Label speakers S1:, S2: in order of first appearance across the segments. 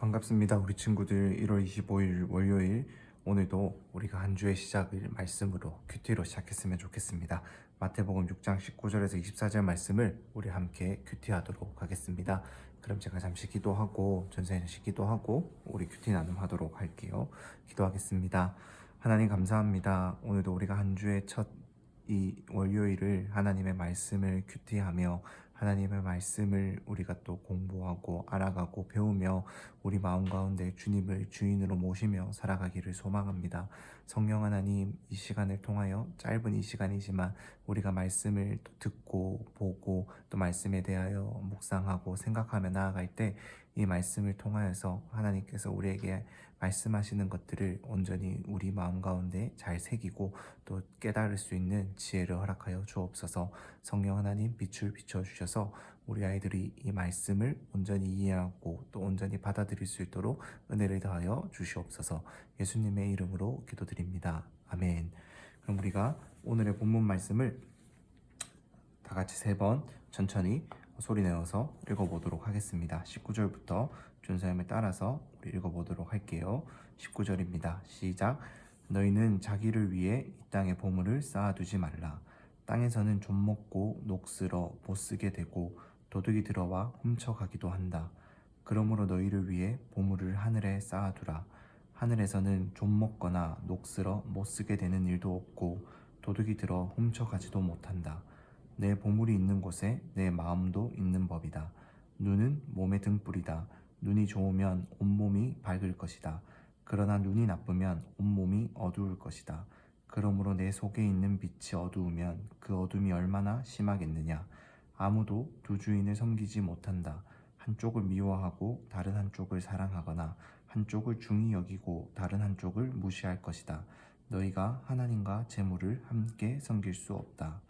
S1: 반갑습니다. 우리 친구들 1월 25일 월요일 오늘도 우리가 한 주의 시작을 말씀으로 큐티로 시작했으면 좋겠습니다. 마태복음 6장 19절에서 24절 말씀을 우리 함께 큐티하도록 하겠습니다. 그럼 제가 잠시 기도하고 전사님 기도하고 우리 큐티 나눔하도록 할게요. 기도하겠습니다. 하나님 감사합니다. 오늘도 우리가 한 주의 첫 이 월요일을 하나님의 말씀을 큐티하며 하나님의 말씀을 우리가 또 공부하고 알아가고 배우며 우리 마음 가운데 주님을 주인으로 모시며 살아가기를 소망합니다. 성령 하나님, 이 시간을 통하여 짧은 이 시간이지만 우리가 말씀을 또 듣고 보고 또 말씀에 대하여 묵상하고 생각하며 나아갈 때 이 말씀을 통하여서 하나님께서 우리에게 말씀하시는 것들을 온전히 우리 마음 가운데 잘 새기고 또 깨달을 수 있는 지혜를 허락하여 주옵소서. 성령 하나님 빛을 비춰주셔서 우리 아이들이 이 말씀을 온전히 이해하고 또 온전히 받아들일 수 있도록 은혜를 더하여 주시옵소서. 예수님의 이름으로 기도드립니다. 아멘. 그럼 우리가 오늘의 본문 말씀을 다 같이 3번 천천히 소리 내어서 읽어보도록 하겠습니다. 19절부터 준사님을 따라서 우리 읽어보도록 할게요. 19절입니다. 시작. 너희는 자기를 위해 이 땅에 보물을 쌓아두지 말라. 땅에서는 좀 먹고 녹슬어 못 쓰게 되고 도둑이 들어와 훔쳐가기도 한다. 그러므로 너희를 위해 보물을 하늘에 쌓아두라. 하늘에서는 좀 먹거나 녹슬어 못 쓰게 되는 일도 없고 도둑이 들어 훔쳐가지도 못한다. 내 보물이 있는 곳에 내 마음도 있는 법이다. 눈은 몸의 등불이다. 눈이 좋으면 온몸이 밝을 것이다. 그러나 눈이 나쁘면 온몸이 어두울 것이다. 그러므로 내 속에 있는 빛이 어두우면 그 어둠이 얼마나 심하겠느냐. 아무도 두 주인을 섬기지 못한다. 한쪽을 미워하고 다른 한쪽을 사랑하거나 한쪽을 중히 여기고 다른 한쪽을 무시할 것이다. 너희가 하나님과 재물을 함께 섬길 수 없다.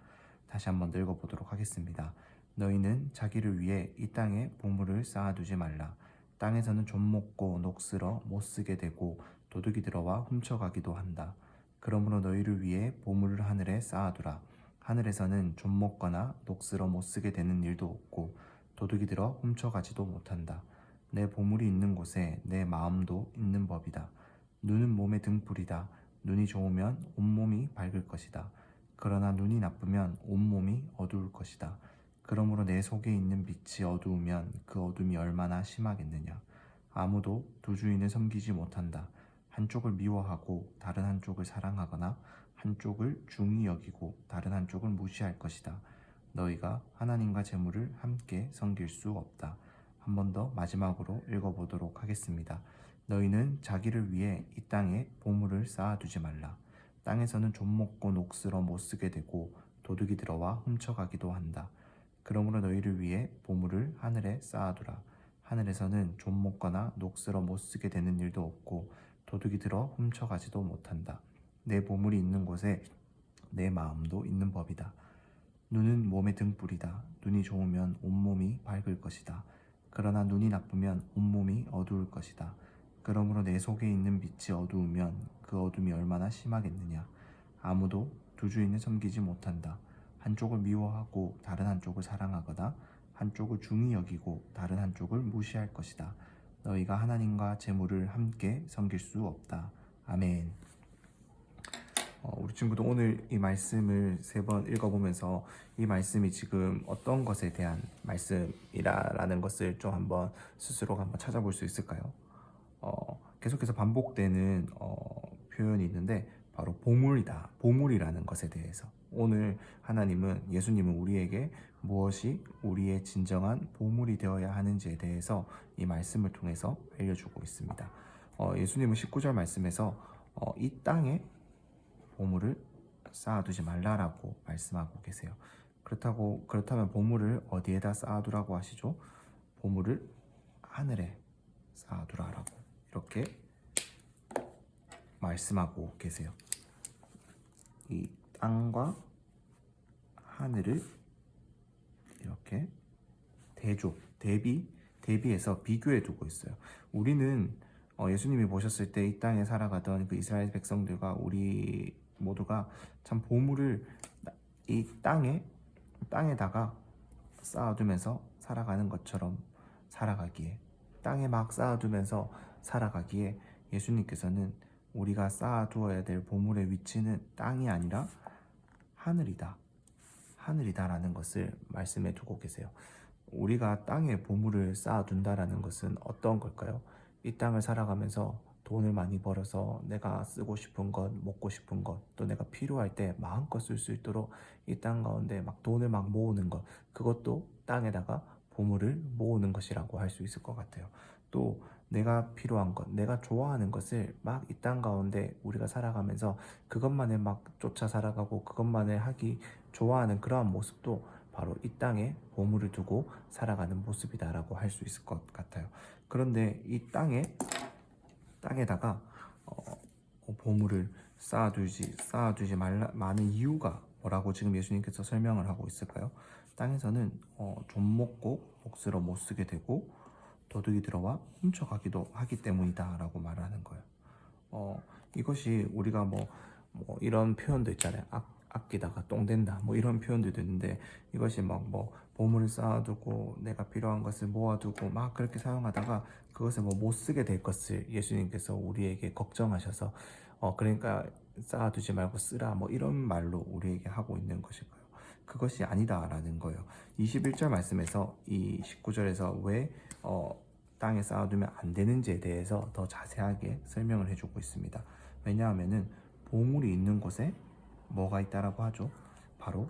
S1: 다시 한번 읽어보도록 하겠습니다. 너희는 자기를 위해 이 땅에 보물을 쌓아두지 말라. 땅에서는 좀 먹고 녹슬어 못 쓰게 되고 도둑이 들어와 훔쳐가기도 한다. 그러므로 너희를 위해 보물을 하늘에 쌓아두라. 하늘에서는 좀 먹거나 녹슬어 못 쓰게 되는 일도 없고 도둑이 들어 훔쳐가지도 못한다. 내 보물이 있는 곳에 내 마음도 있는 법이다. 눈은 몸의 등불이다. 눈이 좋으면 온몸이 밝을 것이다. 그러나 눈이 나쁘면 온몸이 어두울 것이다. 그러므로 내 속에 있는 빛이 어두우면 그 어둠이 얼마나 심하겠느냐. 아무도 두 주인을 섬기지 못한다. 한쪽을 미워하고 다른 한쪽을 사랑하거나 한쪽을 중히 여기고 다른 한쪽을 무시할 것이다. 너희가 하나님과 재물을 함께 섬길 수 없다. 한 번 더 마지막으로 읽어보도록 하겠습니다. 너희는 자기를 위해 이 땅에 보물을 쌓아두지 말라. 땅에서는 좀 먹고 녹슬어 못 쓰게 되고 도둑이 들어와 훔쳐가기도 한다. 그러므로 너희를 위해 보물을 하늘에 쌓아두라. 하늘에서는 좀 먹거나 녹슬어 못 쓰게 되는 일도 없고 도둑이 들어 훔쳐가지도 못한다. 내 보물이 있는 곳에 내 마음도 있는 법이다. 눈은 몸의 등불이다. 눈이 좋으면 온몸이 밝을 것이다. 그러나 눈이 나쁘면 온몸이 어두울 것이다. 그러므로 내 속에 있는 빛이 어두우면 그 어둠이 얼마나 심하겠느냐. 아무도 두 주인을 섬기지 못한다. 한쪽을 미워하고 다른 한쪽을 사랑하거나 한쪽을 중히 여기고 다른 한쪽을 무시할 것이다. 너희가 하나님과 재물을 함께 섬길 수 없다. 아멘. 우리 친구도 오늘 이 말씀을 3번 읽어보면서 이 말씀이 지금 어떤 것에 대한 말씀이라는 것을 좀 한번 스스로 한번 찾아볼 수 있을까요? 계속해서 반복되는 표현이 있는데 바로 보물이다. 보물이라는 것에 대해서 오늘 하나님은 예수님은 우리에게 무엇이 우리의 진정한 보물이 되어야 하는지에 대해서 이 말씀을 통해서 알려주고 있습니다. 예수님은 19절 말씀에서 이 땅에 보물을 쌓아두지 말라라고 말씀하고 계세요. 그렇다면 보물을 어디에다 쌓아두라고 하시죠? 보물을 하늘에 쌓아두라라고 이렇게 말씀하고 계세요. 이 땅과 하늘을 이렇게 대비해서 비교해 두고 있어요. 우리는 예수님이 보셨을 때 이 땅에 살아가던 그 이스라엘 백성들과 우리 모두가 참 보물을 이 땅에다가 쌓아두면서 살아가는 것처럼 살아가기에 땅에 막 쌓아두면서 살아가기에 예수님께서는 우리가 쌓아두어야 될 보물의 위치는 땅이 아니라 하늘이다. 하늘이다라는 것을 말씀해 두고 계세요. 우리가 땅에 보물을 쌓아둔다라는 것은 어떤 걸까요? 이 땅을 살아가면서 돈을 많이 벌어서 내가 쓰고 싶은 것, 먹고 싶은 것, 또 내가 필요할 때 마음껏 쓸 수 있도록 이 땅 가운데 막 돈을 막 모으는 것, 그것도 땅에다가 보물을 모으는 것이라고 할 수 있을 것 같아요. 또 내가 필요한 것, 내가 좋아하는 것을 막 이 땅 가운데 우리가 살아가면서 그것만을 막 쫓아 살아가고 그것만을 하기 좋아하는 그러한 모습도 바로 이 땅에 보물을 두고 살아가는 모습이다라고 할 수 있을 것 같아요. 그런데 이 땅에다가 보물을 쌓아두지 말라 많은 이유가 뭐라고 지금 예수님께서 설명을 하고 있을까요? 땅에서는 좀 먹고 복스러 못 쓰게 되고 도둑이 들어와 훔쳐가기도 하기 때문이다라고 말하는 거예요. 이것이 우리가 뭐 이런 표현도 있잖아요. 아끼다가 똥 된다. 뭐 이런 표현들도 있는데 이것이 막 뭐 보물을 쌓아두고 내가 필요한 것을 모아두고 막 그렇게 사용하다가 그것을 뭐 못 쓰게 될 것을 예수님께서 우리에게 걱정하셔서 그러니까 쌓아두지 말고 쓰라 뭐 이런 말로 우리에게 하고 있는 것일까요? 그것이 아니다라는 거예요. 21절 말씀에서 이 19절에서 왜 땅에 쌓아두면 안 되는지에 대해서 더 자세하게 설명을 해주고 있습니다. 왜냐하면은 보물이 있는 곳에 뭐가 있다라고 하죠? 바로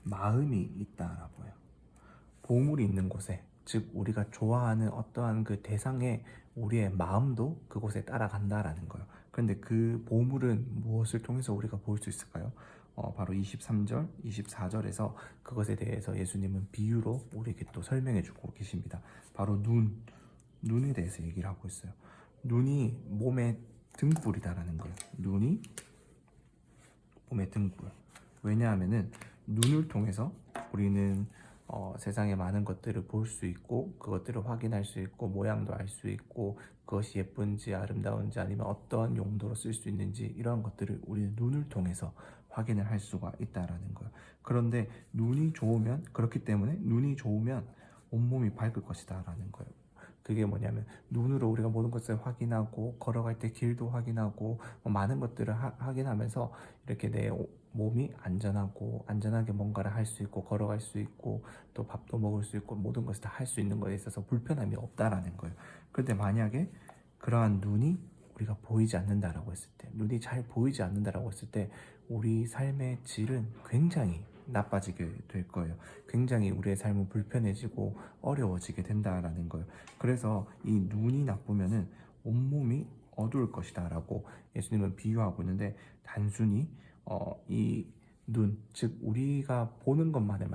S1: 마음이 있다라고 해요. 보물이 있는 곳에, 즉 우리가 좋아하는 어떠한 그 대상에 우리의 마음도 그곳에 따라간다라는 거예요. 그런데 그 보물은 무엇을 통해서 우리가 볼 수 있을까요? 바로 23절, 24절에서 그것에 대해서 예수님은 비유로 우리에게 또 설명해 주고 계십니다. 바로 눈에 대해서 얘기를 하고 있어요. 눈이 몸의 등불이다라는 거예요. 눈이 몸의 등불. 왜냐하면은 눈을 통해서 우리는 세상의 많은 것들을 볼 수 있고 그것들을 확인할 수 있고 모양도 알 수 있고 그것이 예쁜지 아름다운지 아니면 어떠한 용도로 쓸 수 있는지 이러한 것들을 우리는 눈을 통해서 확인을 할 수가 있다라는 거예요. 그런데 눈이 좋으면 그렇기 때문에 눈이 좋으면 온몸이 밝을 것이다라는 거예요. 그게 뭐냐면 눈으로 우리가 모든 것을 확인하고 걸어갈 때 길도 확인하고 많은 것들을 확인하면서 이렇게 내 몸이 안전하게 뭔가를 할 수 있고 걸어갈 수 있고 또 밥도 먹을 수 있고 모든 것을 다 할 수 있는 것에 있어서 불편함이 없다라는 거예요. 그런데 만약에 그러한 눈이 우리가 보이지 않는다라고 했을 때, 눈이 잘 보이지 않는다라고 했을 때 우리 삶의 질은 굉장히 나빠지게 될 거예요. 굉장히 우리의 삶은 불편해지고 어려워지게 된다라는 거예요. 그래서 이 눈이 나쁘면은 온몸이 어두울 것이다라고 예수님은 비유하고 있는데 단순히 이 눈, 즉 우리가 보는 것만을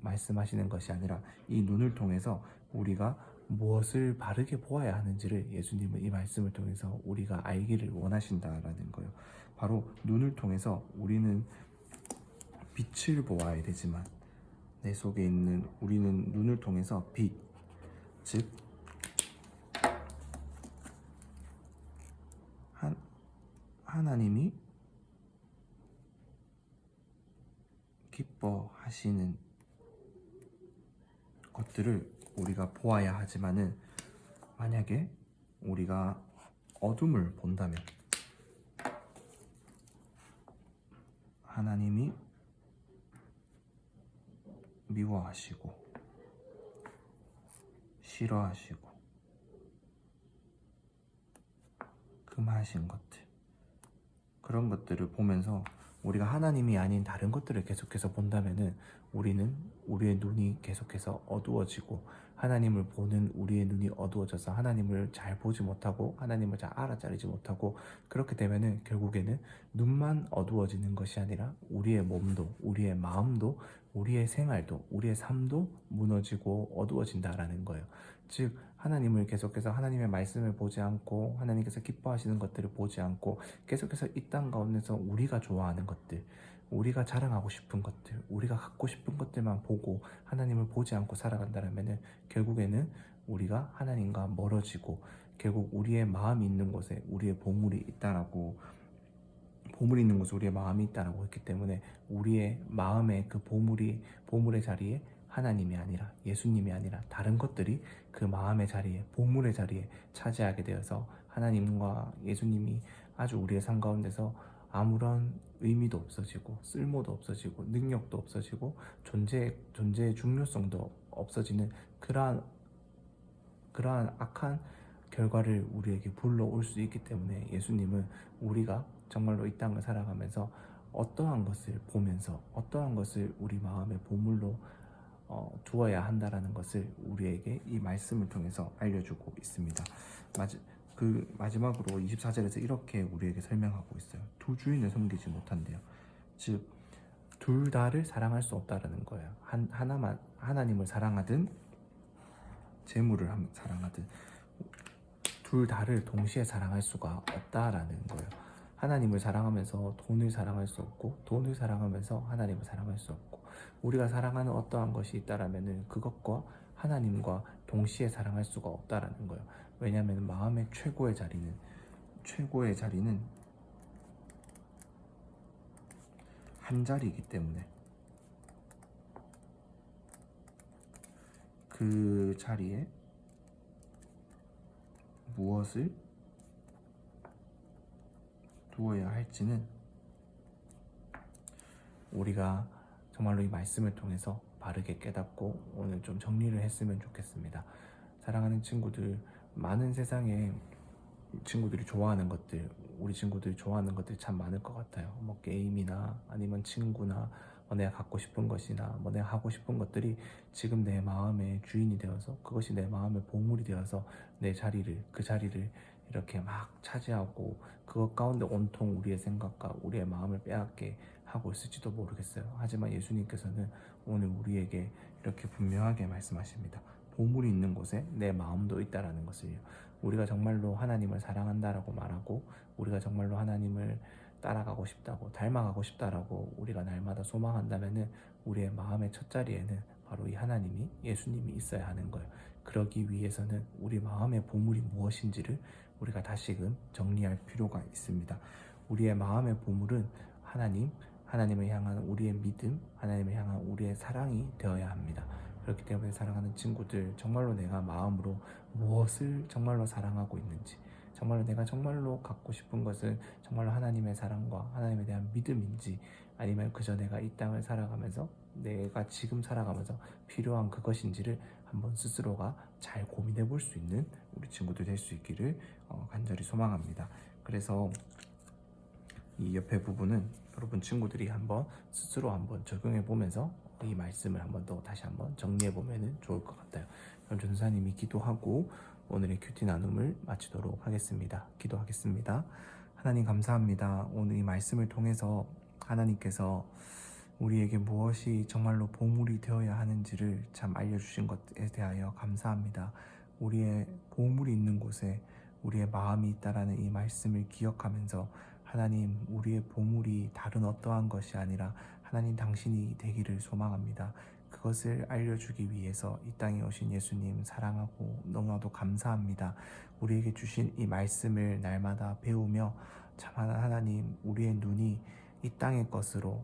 S1: 말씀하시는 것이 아니라 이 눈을 통해서 우리가 무엇을 바르게 보아야 하는지를 예수님은 이 말씀을 통해서 우리가 알기를 원하신다라는 거예요. 바로 눈을 통해서 우리는 빛을 보아야 되지만 내 속에 있는 우리는 눈을 통해서 빛, 즉 하나님이 기뻐하시는 것들을 우리가 보아야 하지만은 만약에 우리가 어둠을 본다면 하나님이 미워하시고 싫어하시고 금하신 것들 그런 것들을 보면서 우리가 하나님이 아닌 다른 것들을 계속해서 본다면은 우리의 눈이 계속해서 어두워지고 하나님을 보는 우리의 눈이 어두워져서 하나님을 잘 보지 못하고 하나님을 잘 알아차리지 못하고 그렇게 되면은 결국에는 눈만 어두워지는 것이 아니라 우리의 몸도 우리의 마음도 우리의 생활도 우리의 삶도 무너지고 어두워진다라는 거예요. 즉 하나님을 계속해서 하나님의 말씀을 보지 않고 하나님께서 기뻐하시는 것들을 보지 않고 계속해서 이 땅 가운데서 우리가 좋아하는 것들 우리가 자랑하고 싶은 것들 우리가 갖고 싶은 것들만 보고 하나님을 보지 않고 살아간다면 결국에는 우리가 하나님과 멀어지고 결국 우리의 마음이 있는 곳에 우리의 보물이 있는 곳에 우리의 마음이 있다라고 했기 때문에 우리의 마음의 그 보물의 자리에 하나님이 아니라 예수님이 아니라 다른 것들이 그 마음의 자리에 보물의 자리에 차지하게 되어서 하나님과 예수님이 아주 우리의 삶 가운데서 아무런 의미도 없어지고 쓸모도 없어지고 능력도 없어지고 존재의 중요성도 없어지는 그러한 악한 결과를 우리에게 불러올 수 있기 때문에 예수님은 우리가 정말로 이 땅을 살아가면서 어떠한 것을 보면서 어떠한 것을 우리 마음의 보물로 두어야 한다라는 것을 우리에게 이 말씀을 통해서 알려주고 있습니다. 마지막으로 24절에서 이렇게 우리에게 설명하고 있어요. 두 주인을 섬기지 못한대요. 즉, 둘 다를 사랑할 수 없다라는 거예요. 하나님을 사랑하든 재물을 사랑하든 둘 다를 동시에 사랑할 수가 없다라는 거예요. 하나님을 사랑하면서 돈을 사랑할 수 없고 돈을 사랑하면서 하나님을 사랑할 수 없고 우리가 사랑하는 어떠한 것이 있다라면은 그것과 하나님과 동시에 사랑할 수가 없다라는 거예요. 왜냐하면 마음의 최고의 자리는 한 자리이기 때문에 그 자리에 무엇을 두어야 할지는 우리가 정말로 이 말씀을 통해서 바르게 깨닫고 오늘 좀 정리를 했으면 좋겠습니다. 사랑하는 친구들, 많은 세상에 친구들이 좋아하는 것들, 우리 친구들이 좋아하는 것들이 참 많을 것 같아요. 뭐 게임이나 아니면 친구나 내가 갖고 싶은 것이나 내가 하고 싶은 것들이 지금 내 마음의 주인이 되어서 그것이 내 마음의 보물이 되어서 그 자리를 이렇게 막 차지하고 그것 가운데 온통 우리의 생각과 우리의 마음을 빼앗게 하고 있을지도 모르겠어요. 하지만 예수님께서는 오늘 우리에게 이렇게 분명하게 말씀하십니다. 보물이 있는 곳에 내 마음도 있다라는 것을요. 우리가 정말로 하나님을 사랑한다라고 말하고 우리가 정말로 하나님을 따라가고 싶다고 닮아가고 싶다라고 우리가 날마다 소망한다면은 우리의 마음의 첫 자리에는 바로 이 하나님이 예수님이 있어야 하는 거예요. 그러기 위해서는 우리 마음의 보물이 무엇인지를 우리가 다시금 정리할 필요가 있습니다. 우리의 마음의 보물은 하나님을 향한 우리의 믿음, 하나님을 향한 우리의 사랑이 되어야 합니다. 그렇기 때문에 사랑하는 친구들, 정말로 내가 마음으로 무엇을 정말로 사랑하고 있는지, 정말로 내가 정말로 갖고 싶은 것은 정말로 하나님의 사랑과 하나님에 대한 믿음인지, 아니면 그저 내가 이 땅을 살아가면서 내가 지금 살아가면서 필요한 그것인지를 한번 스스로가 잘 고민해 볼 수 있는 우리 친구들 될 수 있기를 간절히 소망합니다. 그래서 이 옆에 부분은 여러분 친구들이 한번 스스로 한번 적용해 보면서 이 말씀을 한번 더 다시 한번 정리해 보면 좋을 것 같아요. 그럼 전사님이 기도하고 오늘의 큐티 나눔을 마치도록 하겠습니다. 기도하겠습니다. 하나님 감사합니다. 오늘 이 말씀을 통해서 하나님께서 우리에게 무엇이 정말로 보물이 되어야 하는지를 참 알려주신 것에 대하여 감사합니다. 우리의 보물이 있는 곳에 우리의 마음이 있다라는 이 말씀을 기억하면서 하나님, 우리의 보물이 다른 어떠한 것이 아니라 하나님 당신이 되기를 소망합니다. 그것을 알려주기 위해서 이 땅에 오신 예수님 사랑하고 너무나도 감사합니다. 우리에게 주신 이 말씀을 날마다 배우며 참 하나님, 우리의 눈이 이 땅의 것으로,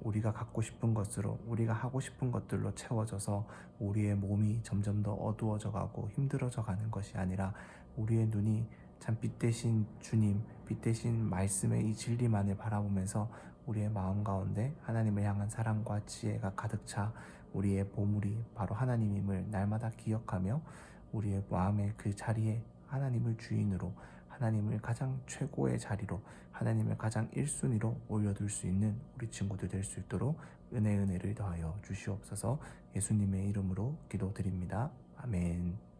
S1: 우리가 갖고 싶은 것으로, 우리가 하고 싶은 것들로 채워져서 우리의 몸이 점점 더 어두워져 가고 힘들어져 가는 것이 아니라 우리의 눈이 참 빛 대신 주님, 빛 대신 말씀의 이 진리만을 바라보면서 우리의 마음 가운데 하나님을 향한 사랑과 지혜가 가득 차 우리의 보물이 바로 하나님임을 날마다 기억하며 우리의 마음의 그 자리에 하나님을 주인으로, 하나님을 가장 최고의 자리로, 하나님을 가장 1순위로 올려둘 수 있는 우리 친구들 될 수 있도록 은혜를 더하여 주시옵소서. 예수님의 이름으로 기도드립니다. 아멘.